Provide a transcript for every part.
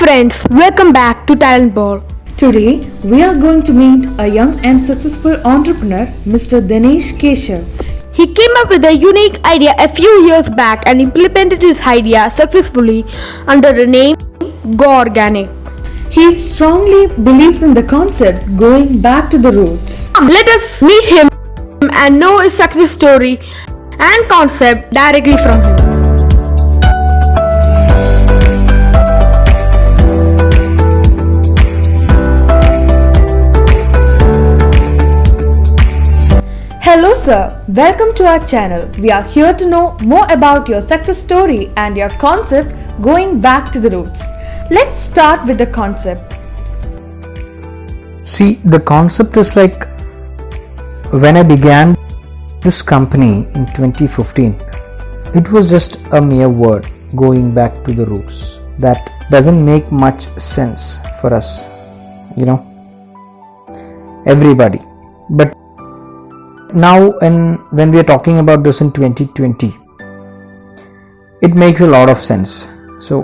friends, welcome back to Talent Ball. Today, we are going to meet a young and successful entrepreneur, Mr. Dinesh Keshav. He came up with a unique idea a few years back and implemented his idea successfully under the name Go Organic. He strongly believes in the concept going back to the roots. Let us meet him and know his success story and concept directly from him. Hello sir, welcome to our channel. We are here to know more about your success story and your concept going back to the roots. Let's start with the concept. See, the concept is like when I began this company in 2015, it was just a mere word, going back to the roots. That doesn't make much sense for us, everybody. But now when we are talking about this in 2020, it makes a lot of sense. So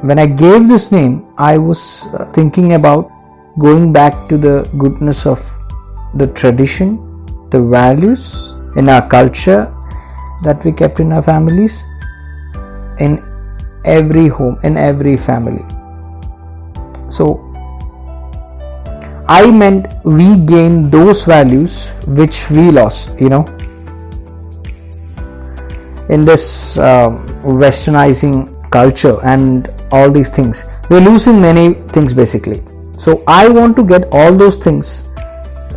when I gave this name, I was thinking about going back to the goodness of the tradition, the values in our culture that we kept in our families, in every home, in every family. So I meant we gain those values which we lost, in this westernizing culture and all these things. We're losing many things basically. So I want to get all those things,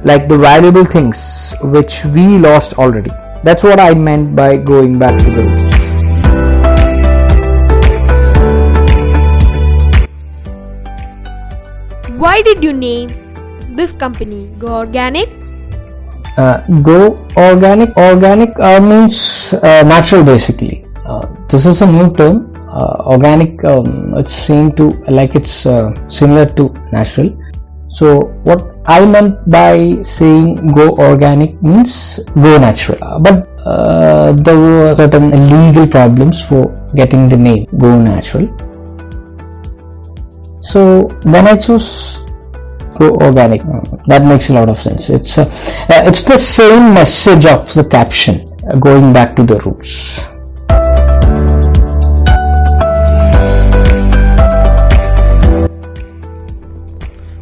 like the valuable things which we lost already. That's what I meant by going back to the roots. Why did you name this company Go Organic? Go Organic. Organic means natural basically. This is a new term. Organic, it's similar to natural. So what I meant by saying go organic means go natural. But there were certain legal problems for getting the name Go Natural. So then I chose Go Organic. That makes a lot of sense. It's the same message of the caption, going back to the roots.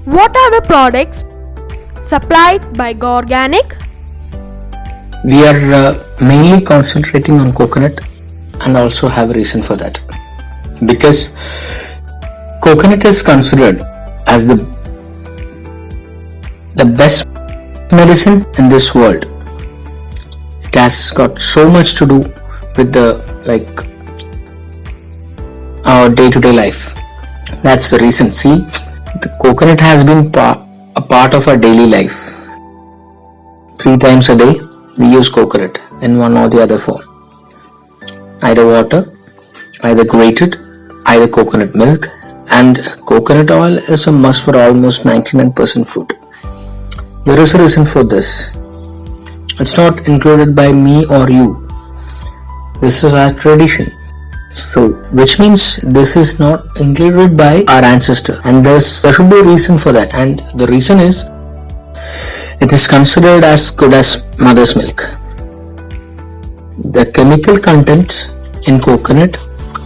What are the products supplied by Go Organic? We are mainly concentrating on coconut, and also have a reason for that. Because coconut is considered as the best medicine in this world. It has got so much to do with our day-to-day life. That's the reason. See, the coconut has been a part of our daily life. 3 times a day we use coconut in one or the other form. Either water, either grated, either coconut milk, and coconut oil is a must for almost 99% food. There is a reason for this. It's not included by me or you. This is our tradition. So, which means this is not included by our ancestor, and there should be a reason for that, and the reason is it is considered as good as mother's milk. The chemical content in coconut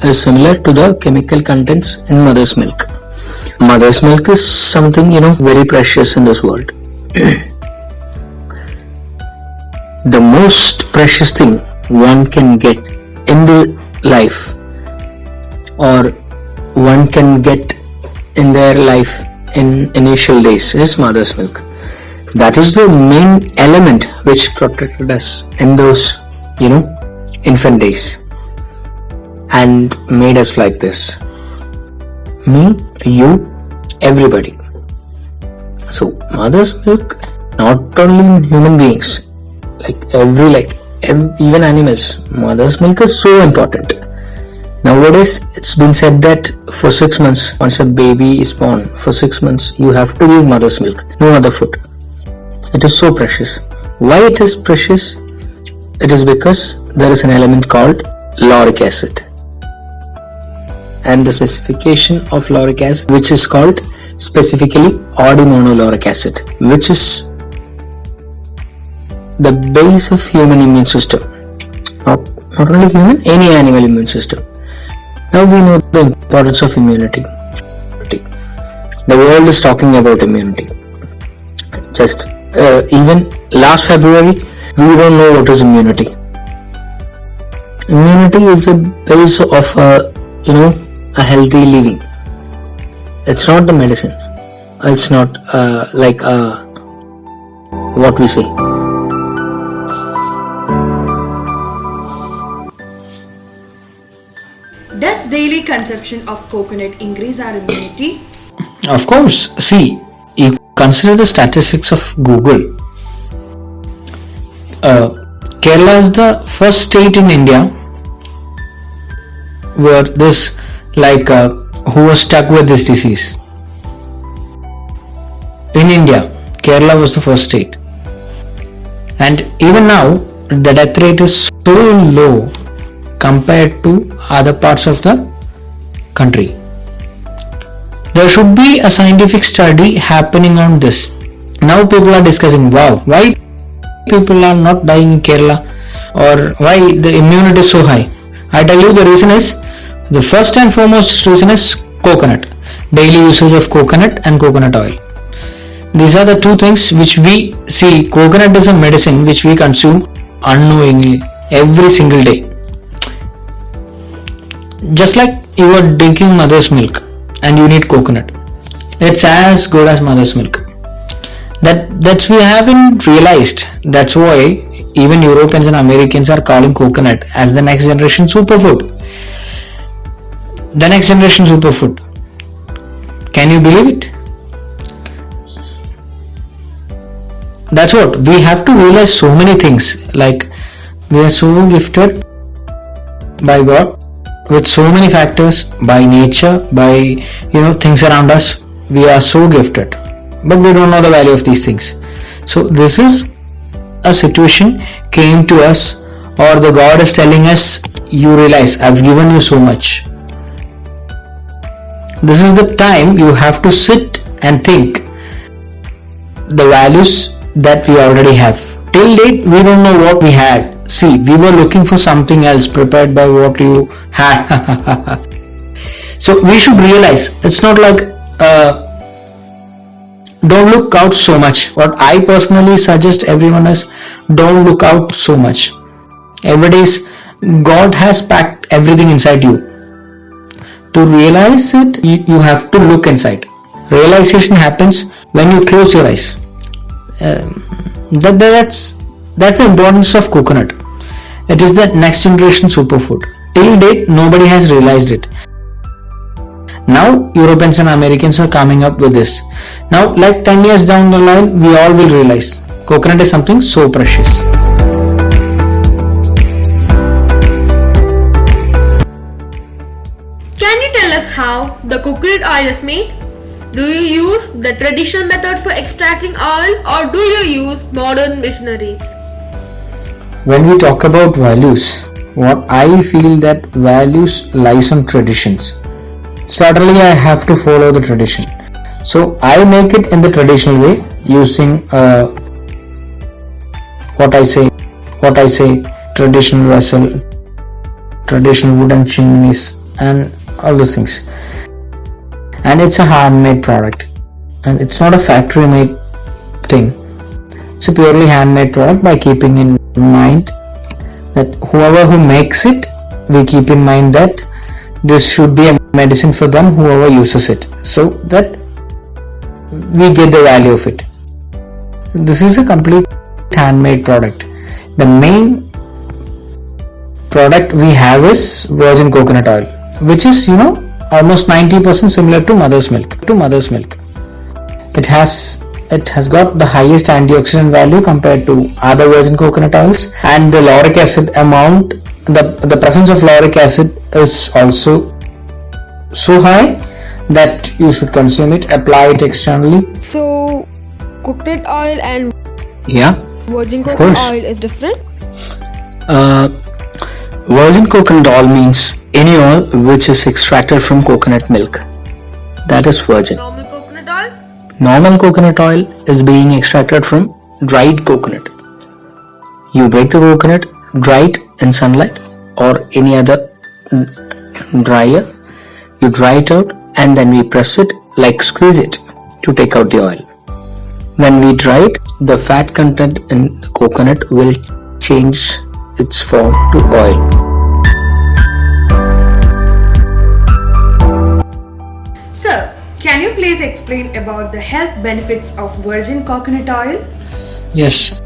is similar to the chemical contents in mother's milk. Mother's milk is something very precious in this world. The most precious thing one can get in the life, or one can get in their life in initial days, is mother's milk. That is the main element which protected us in those infant days and made us like this. Me, you, everybody. So mother's milk, not only in human beings, even animals, mother's milk is so important. Nowadays, it's been said that for 6 months, once a baby is born, for 6 months, you have to give mother's milk, no other food. It is so precious. Why it is precious? It is because there is an element called lauric acid. and the specification of lauric acid, which is called specifically ordimono-lauric acid, which is the base of human immune system. Not only human, any animal immune system. Now we know the importance of immunity. The world is talking about immunity. Just even last February, we don't know what is immunity. Immunity is a base of a healthy living. It's not the medicine. It's not like what we say. Does daily consumption of coconut increase our immunity? Of course. See, you consider the statistics of Google. Kerala is the first state in India where this who was stuck with this disease. In India, Kerala was the first state, and even now the death rate is so low compared to other parts of the country. There should be a scientific study happening on this. Now people are discussing, wow, why people are not dying in Kerala, or why the immunity is so high. I tell you, the reason is, the first and foremost reason is coconut. Daily usage of coconut and coconut oil. These are the two things which we see. Coconut is a medicine which we consume unknowingly every single day. Just like you are drinking mother's milk and you need coconut. It's as good as mother's milk. That's we haven't realized. That's why even Europeans and Americans are calling coconut as the next generation superfood. The next generation superfood. Can you believe it? That's what we have to realize. So many things, like we are so gifted by God with so many factors, by nature, by things around us. We are so gifted, but we don't know the value of these things. So this is a situation came to us, or the God is telling us, you realize I've given you so much. This is the time you have to sit and think the values that we already have. Till date, we don't know what we had. See, we were looking for something else prepared by what you had. So we should realize, it's not like don't look out so much. What I personally suggest everyone is, don't look out so much. Every day, God has packed everything inside you. To realize it, you have to look inside. Realization happens when you close your eyes. That's the importance of coconut. It is the next generation superfood. Till date, nobody has realized it. Now Europeans and Americans are coming up with this. Now, like 10 years down the line, we all will realize coconut is something so precious. Can you tell us how the coconut oil is made? Do you use the traditional method for extracting oil, or do you use modern machineries? When we talk about values, what I feel that values lies on traditions. Certainly I have to follow the tradition. So I make it in the traditional way, using what I say, traditional vessel, traditional wooden chimneys, and all those things. And it's a handmade product, and it's not a factory made thing. It's a purely handmade product, by keeping in mind that whoever who makes it, we keep in mind that this should be a medicine for them, whoever uses it, so that we get the value of it. This is a complete handmade product. The main product we have is virgin coconut oil, which is almost 90% similar to mother's milk. It has got the highest antioxidant value compared to other virgin coconut oils, and the lauric acid amount, the presence of lauric acid is also so high that you should consume it, apply it externally. So, coconut oil and Yeah, virgin of coconut course. oil is different? Virgin coconut oil means any oil which is extracted from coconut milk. That is virgin. Normal coconut oil? Normal coconut oil is being extracted from dried coconut. You break the coconut, dry it in sunlight or any other dryer. You dry it out and then we press it, like squeeze it, to take out the oil. When we dry it, the fat content in the coconut will change its form to oil. Sir, can you please explain about the health benefits of virgin coconut oil? Yes.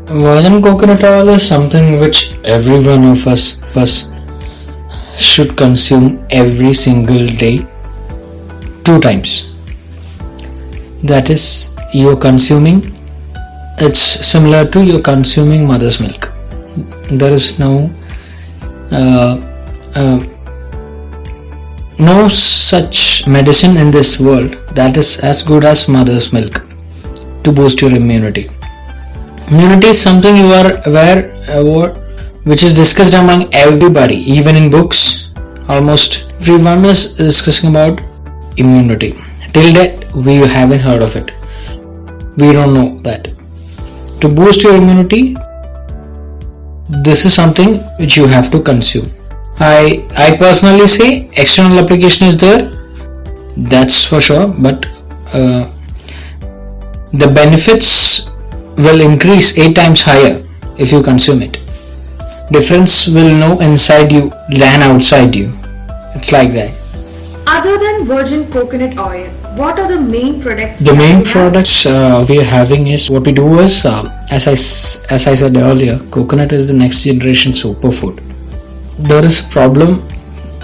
Virgin coconut oil is something which every one of us should consume every single day 2 times. That is, you're consuming, it's similar to you're consuming mother's milk. There is no such medicine in this world that is as good as mother's milk to boost your immunity. Immunity is something you are aware which is discussed among everybody, even in books. Almost everyone is discussing about immunity. Till that we haven't heard of it. We don't know that. To boost your immunity, this is something which you have to consume. I personally say external application is there, that's for sure, but the benefits will increase 8 times higher if you consume it. Difference will know inside you than outside you. It's like that. Other than virgin coconut oil, what are the main products? The main products we are having is, what we do is, as I said earlier, coconut is the next generation superfood. There is a problem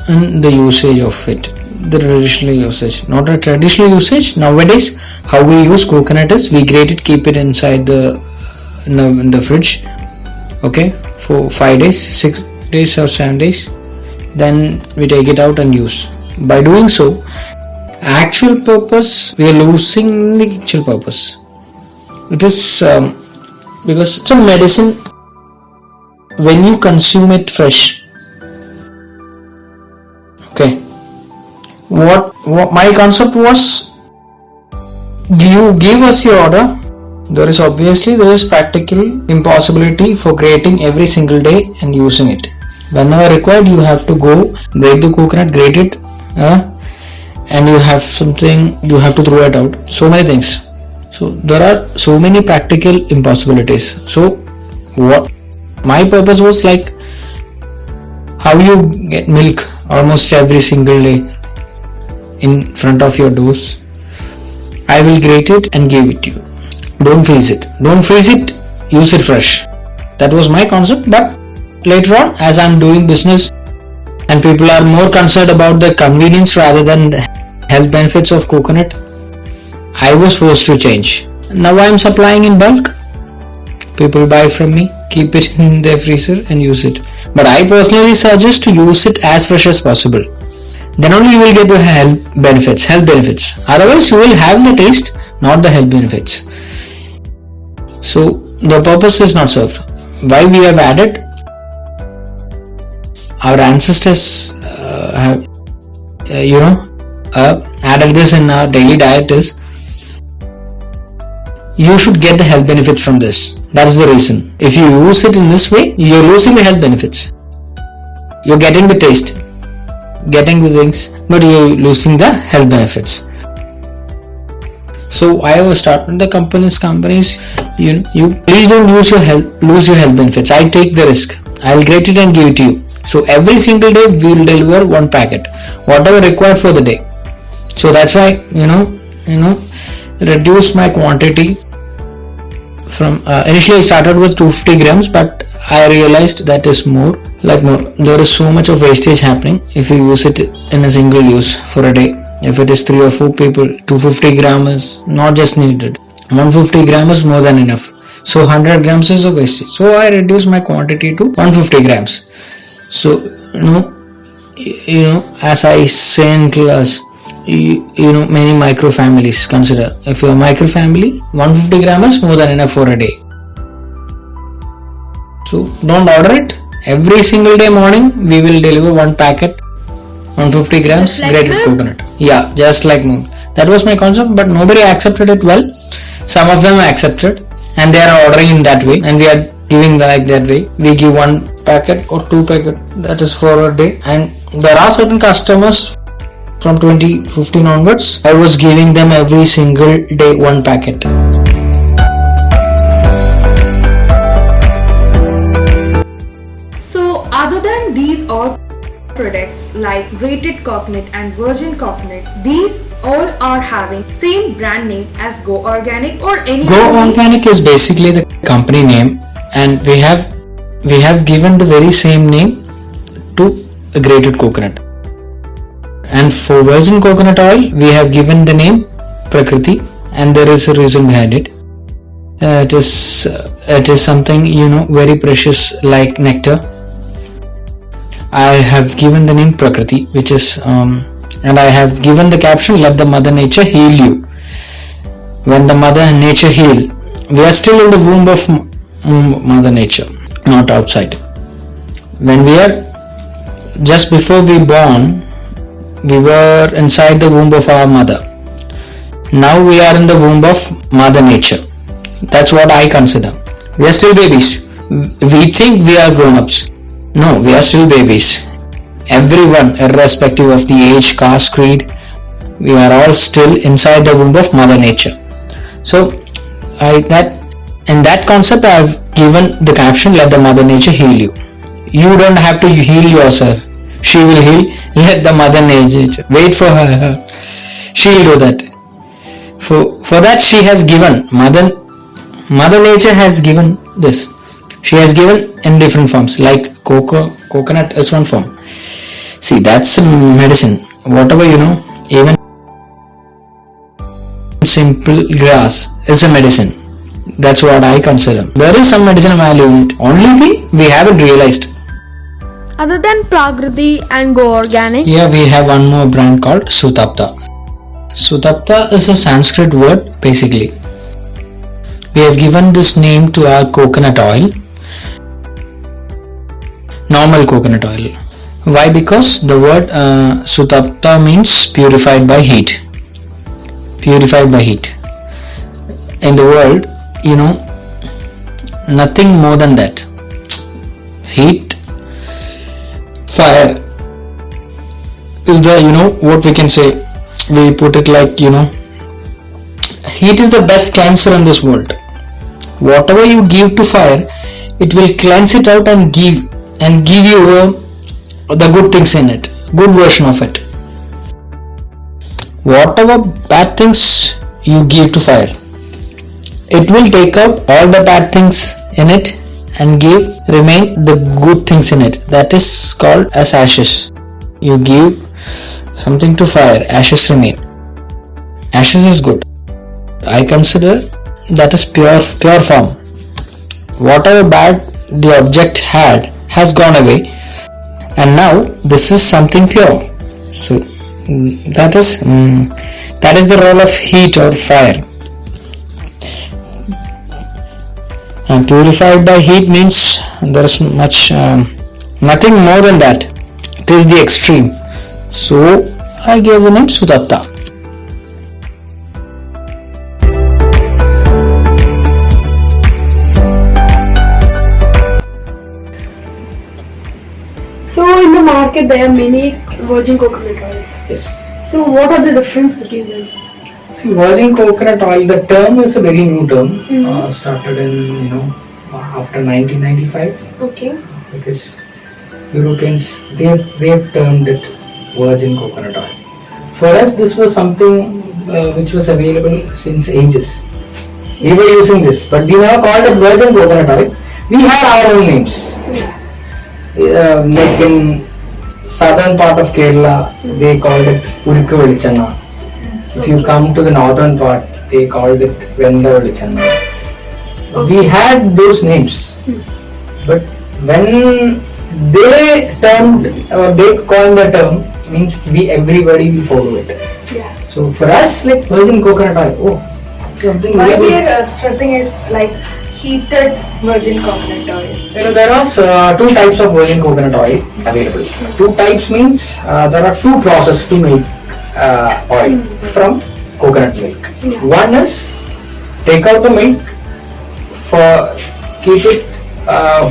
in the usage of it, the traditional usage. Not a traditional usage. Nowadays, how we use coconut is, we grate it, keep it inside in the fridge, okay, for 5 days, 6 days or 7 days. Then we take it out and use. By doing so, actual purpose, we are losing the actual purpose. It is because it's a medicine. When you consume it fresh, okay, what my concept was, you give us your order. There is practical impossibility for creating every single day and using it. Whenever required, you have to go break the coconut, grate it, and you have to throw it out. So many things. So there are so many practical impossibilities. So what my purpose was, like, how you get milk almost every single day in front of your doors. I will grate it and give it to you. Don't freeze it. Use it fresh. That was my concept. But later on, as I'm doing business and people are more concerned about the convenience rather than the health benefits of coconut, I was forced to change. Now I'm supplying in bulk. People buy from me, keep it in their freezer and use it. But I personally suggest to use it as fresh as possible. Then only you will get the health benefits. Otherwise you will have the taste, not the health benefits. So the purpose is not served. Why we have added? Our ancestors have added this in our daily diet is, you should get the health benefits from this. That's the reason. If you use it in this way, you're losing the health benefits. You're getting the taste, getting the things, but you're losing the health benefits. So I was starting the companies. You please don't lose your health benefits. I take the risk. I'll grate it and give it to you. So every single day we will deliver 1 packet, whatever required for the day. So that's why reduce my quantity from initially I started with 250 grams, but I realized that is more. There is so much of wastage happening if you use it in a single use for a day. If it is 3 or 4 people, 250 grams is not just needed. 150 grams is more than enough. So 100 grams is a wastage. So I reduced my quantity to 150 grams. So as I say in class, many micro families consider. If you're a micro family, 150 grams is more than enough for a day. So don't order it. Every single day morning we will deliver one packet, 150 grams Just like grated milk? coconut. Yeah, just like milk. That was my concept, but nobody accepted it well. Some of them accepted, and they are ordering in that way, and we are giving like that way. We give one packet or two packet, that is for a day, and there are certain customers from 2015 onwards. I was giving them every single day one packet. So, other than these all products like grated coconut and virgin coconut, these all are having same brand name as Go Organic or any Go other Organic is basically the company name, and we have given the very same name to a grated coconut. And for virgin coconut oil, we have given the name Prakriti, and there is a reason behind it. It is something very precious like nectar. I have given the name Prakriti, which is and I have given the caption, "Let the Mother Nature heal you." When the Mother Nature heal, we are still in the womb of Mother Nature, not outside. When we are just before we born, we were inside the womb of our mother. Now we are in the womb of Mother Nature. That's what I consider. We are still babies. We think we are grown-ups. No, we are still babies. Everyone, irrespective of the age, caste, creed, we are all still inside the womb of Mother Nature. So, in that concept, I have given the caption, "Let the Mother Nature heal you." You don't have to heal yourself. She will heal. Let the Mother Nature. Wait for her. She will do that. For that, she has given. Mother Nature has given this. She has given in different forms, like coconut is one form. See, that's medicine. Whatever even simple grass is a medicine. That's what I consider. There is some medicinal value in it. Only thing we haven't realized. Other than Prakriti and Go Organic, Here we have one more brand called Sutapta. Sutapta is a Sanskrit word basically. We have given this name to our coconut oil. Normal coconut oil. Why? Because the word Sutapta means purified by heat. Purified by heat. In the world, nothing more than that. Heat, fire is the what we can say. We put it like heat is the best cancer in this world. Whatever you give to fire, it will cleanse it out and give you the good things in it, good version of it. Whatever bad things you give to fire, it will take out all the bad things in it and remain the good things in it. That is called as ashes. You give something to fire, ashes remain. Ashes is good. I consider that is pure form. Whatever bad the object had has gone away, and now this is something pure. So that is the role of heat or fire. And purified by heat means there is nothing more than that. It is the extreme. So I gave the name Sutapta. so in the market there are many virgin coconut oils. Yes. So what are the difference between them? See, virgin coconut oil, the term is a very new term. Started in after 1995, Okay. because Europeans they've termed it virgin coconut oil. For us, this was something which was available since ages. We were using this, but we never called it virgin coconut oil. We had our own names. Like in southern part of Kerala, they called it Urikku Velichanna. If you come to the northern part, they called it Venda Velichanna. We had those names, but when they coined the term, means everybody will follow it. Yeah. So for us, like virgin coconut oil, something Why we really. are stressing it like heated virgin coconut oil? there are two types of virgin coconut oil available. Two types means there are two processes to make oil from coconut milk. One is take out the milk, keep it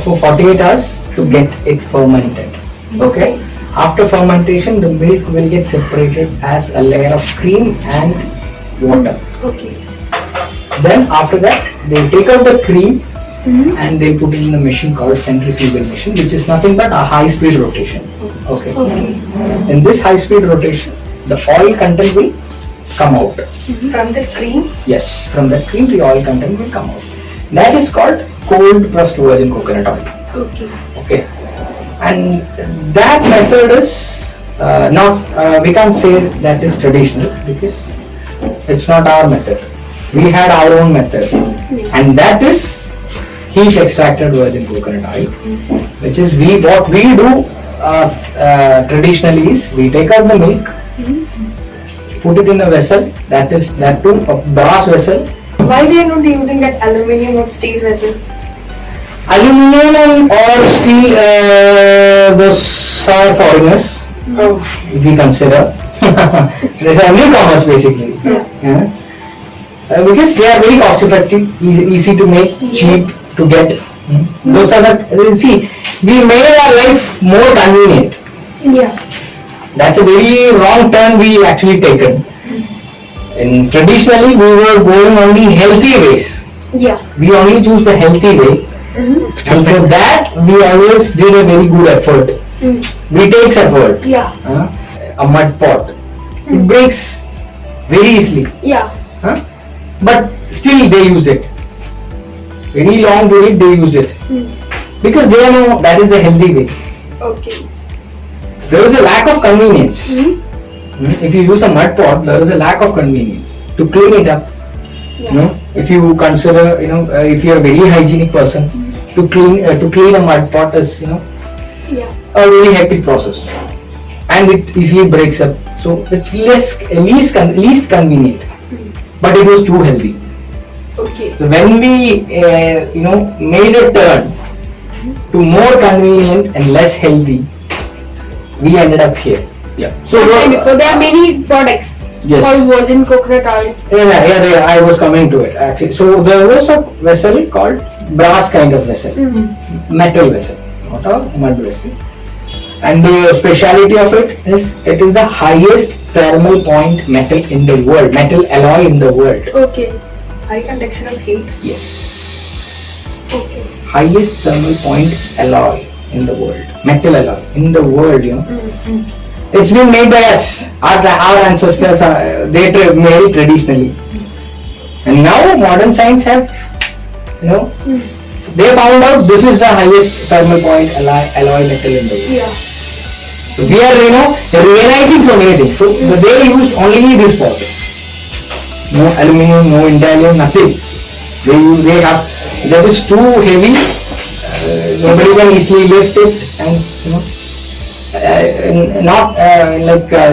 for 48 hours to get it fermented. Okay. After fermentation, the milk will get separated as a layer of cream and water. Okay. Then after that, they take out the cream and they put it in a machine called centrifugal machine, which is nothing but a high-speed rotation. Okay. In this high-speed rotation, the oil content will come out. From the cream? Yes, from that cream, the oil content will come out. That is called cold pressed virgin coconut oil. Okay. Okay. And that method is not, we can't say that is traditional because it's not our method. We had our own method, and that is heat extracted virgin coconut oil, which is what we do traditionally is we take out the milk, put it in a vessel, that too a brass vessel. Why they are not using that aluminium or steel vessel? Aluminium or steel, those are foreigners, if we consider. These are newcomers basically. Yeah. Because they are very cost effective, easy to make, cheap to get. Those are the, see, we made our life more convenient. Yeah. That's a very wrong turn we actually taken. And traditionally we were going only healthy ways. Yeah. We only choose the healthy way. And for that we always did a very good effort. We takes effort. Yeah. A mud pot. It breaks very easily. Yeah. But still they used it. Very long period they used it. Because they know that is the healthy way. Okay. There is a lack of convenience. If you use a mud pot, there is a lack of convenience to clean it up. If you consider, if you are a very hygienic person, to clean a mud pot is, a very hectic process, and it easily breaks up. So it's least convenient, but it was too healthy. Okay. So when we, made a turn to more convenient and less healthy, we ended up here. Yeah. So Before there are many products called virgin coconut oil. Yeah, I was coming to it actually. So there was a vessel called brass kind of vessel, metal vessel, not a mud vessel. And the speciality of it is the highest thermal point metal in the world, metal alloy in the world. Okay. High conduction of heat. Yes. Okay. Highest thermal point alloy in the world, metal alloy in the world, It's been made by us. Our ancestors, they made it traditionally. And now modern science have, they found out this is the highest thermal point alloy metal in the world. Yeah. So we are, realizing so many things. So they used only this pot. No aluminum, no india, nothing. They have, that is too heavy. Nobody can easily lift it, and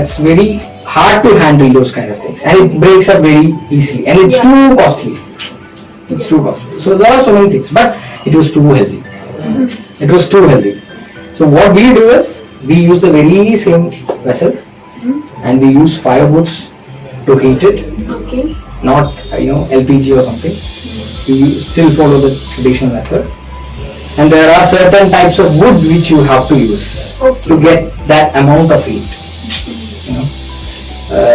it's very hard to handle those kind of things, and it breaks up very easily, and it's too costly. It's too costly. So there are so many things, but it was too healthy. It was too healthy. So what we do is we use the very same vessel, and we use firewoods to heat it. Okay. Not LPG or something. We still follow the traditional method. And there are certain types of wood which you have to use to get that amount of heat.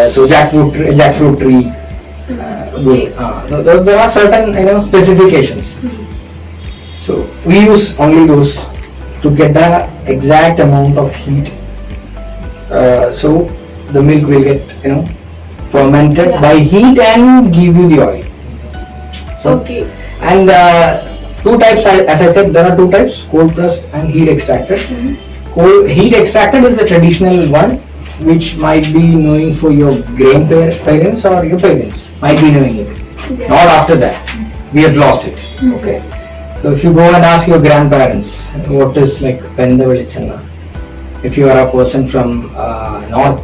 So jackfruit tree wood. There are certain specifications. So we use only those to get the exact amount of heat. So the milk will get fermented by heat and give you the oil. So, and two types, as I said, there are two types: cold pressed and heat extracted. Heat extracted is the traditional one, which might be knowing for your grandparents or your parents might be knowing it. Not after that, we have lost it. Okay. So if you go and ask your grandparents what is like Venda Velichanna, if you are a person from North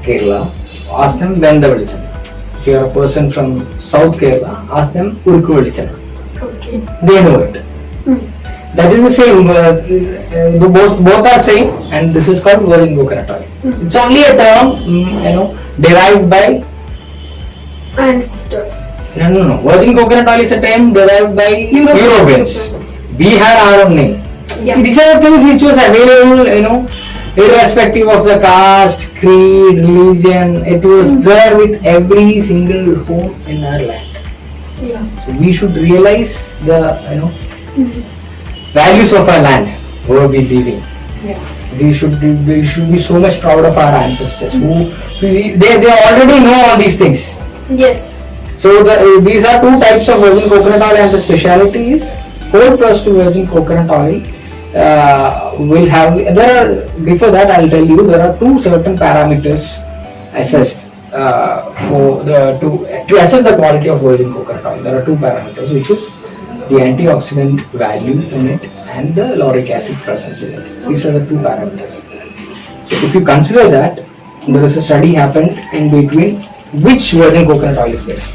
Kerala, ask them Venda Velichanna. If you are a person from South Kerala, ask them Urku Velichanna. Okay. They know it. That is the same. Both are same, and this is called virgin coconut oil. It's only a term, derived by. Ancestors. No. Virgin coconut oil is a term derived by Europeans. We have our own name. Yeah. See, these are the things which was available, irrespective of the caste, creed, religion. It was there with every single home in our land. Yeah. So we should realize the, values of our land where we living. Yeah. We should be so much proud of our ancestors who they already know all these things. Yes. So these are two types of virgin coconut oil, and the speciality is cold pressed virgin coconut oil will have. Before that I'll tell you there are two certain parameters assessed to assess the quality of virgin coconut oil. There are two parameters, which is the antioxidant value in it and the lauric acid presence in it. These are the two parameters. So if you consider that, there is a study happened in between which virgin coconut oil is best.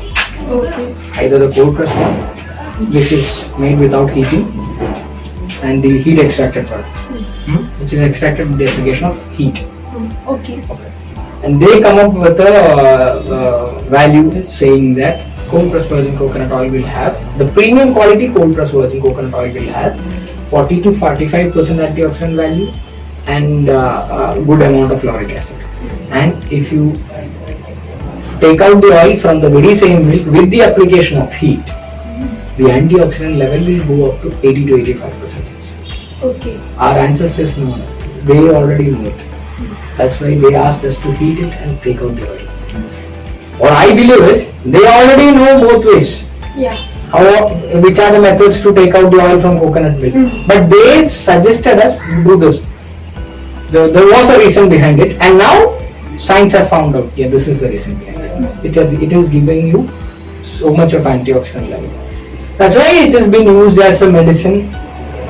Okay. Either the cold pressed one, which is made without heating, and the heat extracted one, which is extracted with the application of heat. Okay. And they come up with a value saying that cold pressed virgin coconut oil will have, the premium quality cold pressed virgin coconut oil will have 40 to 45% antioxidant value and a good amount of lauric acid. And if you take out the oil from the very same milk with the application of heat, the antioxidant level will go up to 80 to 85%. Okay. Our ancestors know it. They already know it. That's why they asked us to heat it and take out the oil. What I believe is they already know both ways. Yeah. Which are the methods to take out the oil from coconut milk. But they suggested us to do this. There was a reason behind it, and now science have found out. Yeah, this is the reason behind it. It is giving you so much of antioxidant level. That's why it has been used as a medicine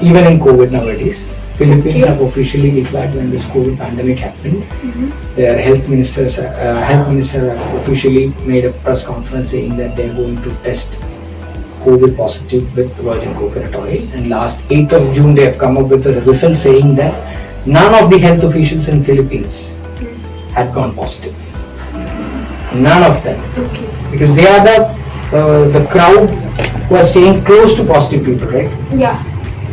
even in COVID nowadays. Philippines have officially declared when this COVID pandemic happened. Their health minister officially made a press conference saying that they are going to test COVID positive with virgin coconut oil. And last 8th of June they have come up with a result saying that none of the health officials in Philippines had gone positive. None of them, because they are the crowd who are staying close to positive people, right? Yeah.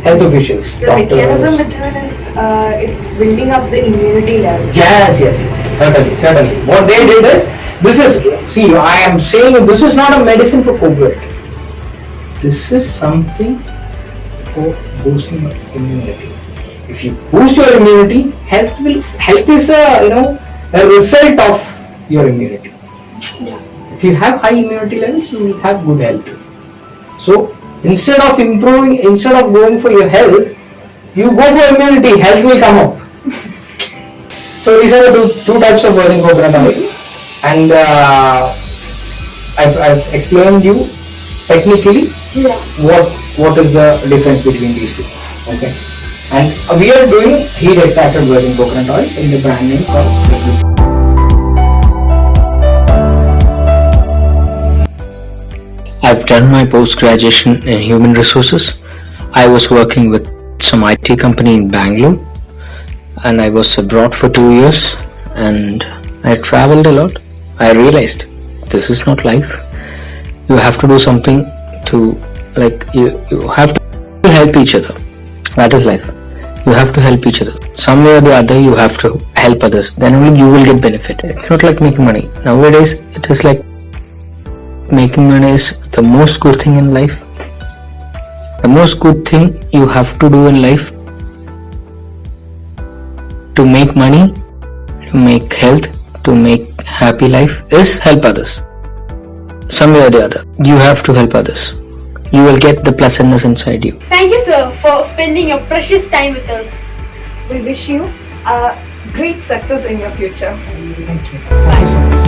Health officials, The doctors. mechanism method is it's building up the immunity level. Yes, certainly. What they did is, I am saying this is not a medicine for COVID. This is something for boosting your immunity. If you boost your immunity, health is a result of your immunity. Yeah. If you have high immunity levels, you will have good health. So instead of going for your health, you go for immunity, health will come up. So these are the two types of virgin coconut oil, and I've explained you technically what is the difference between these two. Okay, and we are doing heat extracted virgin coconut oil in the brand name called. I've done my post-graduation in human resources. I was working with some IT company in Bangalore, and I was abroad for 2 years, and I traveled a lot. I realized this is not life. You have to do something to, you have to help each other. That is life. You have to help each other. Some way or the other, you have to help others. Then only you will get benefit. It's not like making money. Nowadays, it is like making money is the most good thing in life. The most good thing you have to do in life to make money, to make health, to make happy life is help others. Some way or the other, you have to help others. You will get the pleasantness inside you. Thank you, sir, for spending your precious time with us. We wish you great success in your future. Thank you.